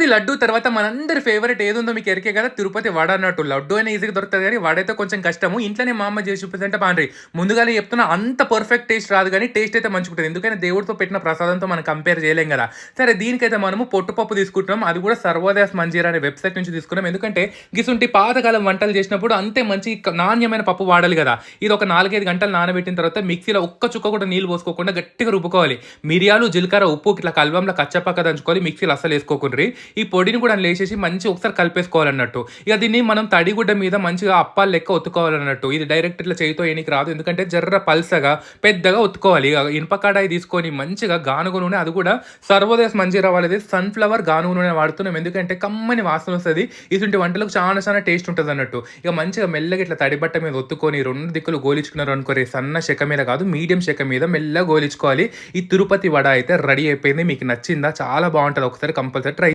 లడ్డు తర్వాత మనందరి ఫేవరెట్ ఏదుందో మీకు ఎరికే కదా తిరుపతి వడ అన్నట్టు. లడ్డు అయినా ఈజీగా దొరుకుతది గానీ, వడైతే కొంచెం కష్టము. ఇంట్లోనే మా అమ్మ చేసి చూపిస్తదంటే బాన్రి. ముందుగానే చెప్తున్నా అంత పర్ఫెక్ట్ టేస్ట్ రాదు గానీ, టేస్ట్ అయితే మంచిగుంటది. ఎందుకంటే దేవుడితో పెట్టిన ప్రసాదంతో మనం కంపేర్ చేయలేం గదా! సరే దీనికైతే మనము పొట్టుపప్పు తీసుకుంటున్నాం. అది కూడా సర్వోదయాస్ మంజీరా అనే వెబ్‌సైట్ నుంచి తీసుకున్నాం. ఎందుకంటే గిసుంటి పాతకాలం వంటలు చేసినప్పుడు అంతే మంచి నాణ్యమైన పప్పు వాడాలి గదా! ఇది ఒక 4, 5 గంటలు నానబెట్టిన తర్వాత మిక్సీలో ఒక్క చుక్క కూడా నీళ్ళు పోసుకోకుండా గట్టిగా రుబ్బుకోవాలి. మిరియాలు, జీలకర్ర, ఉప్పు ఇట్లా కల్వంలో కచ్చపక్క దంచుకోవాలి. మిక్సీలో అస్సలు ఏసుకోకుండ్రి. ఈ పొడిని కూడా లేసేసి మంచిగా ఒకసారి కలిపేసుకోవాలన్నట్టు. ఇక దీన్ని మనం తడిగుడ్డ మీద మంచిగా అప్పాలు లెక్క ఒత్తుకోవాలన్నట్టు. ఇది డైరెక్ట్ ఇట్లా చేయితో ఏనికి రాదు. ఎందుకంటే జర్ర పల్సగా పెద్దగా ఒత్తుకోవాలి. ఇక ఇనుప కడాయి తీసుకొని మంచిగా గానుగ నూనె, అది కూడా సర్వోదయస్ మంజీరా వాళ్ళది సన్‌ఫ్లవర్ గానుగ నూనె వాడుతున్నాం. ఎందుకంటే కమ్మని వాసన వస్తది. ఇటువంటి వంటలకు చాలా చాలా టేస్ట్ ఉంటదన్నట్టు. ఇక మంచిగా మెల్లగా ఇట్లా తడి బట్ట మీద ఒత్తుకొని 2 దిక్కులు గోలించుకున్నారు అనుకోరి, సన్న చెక్క మీద కాదు మీడియం చెక్క మీద మెల్లగా గోలించుకోవాలి. ఈ తిరుపతి వడ అయితే రెడీ అయిపోయింది. మీకు నచ్చిందా? చాలా బాగుంటది. ఒకసారి కంపల్సరీ ట్రై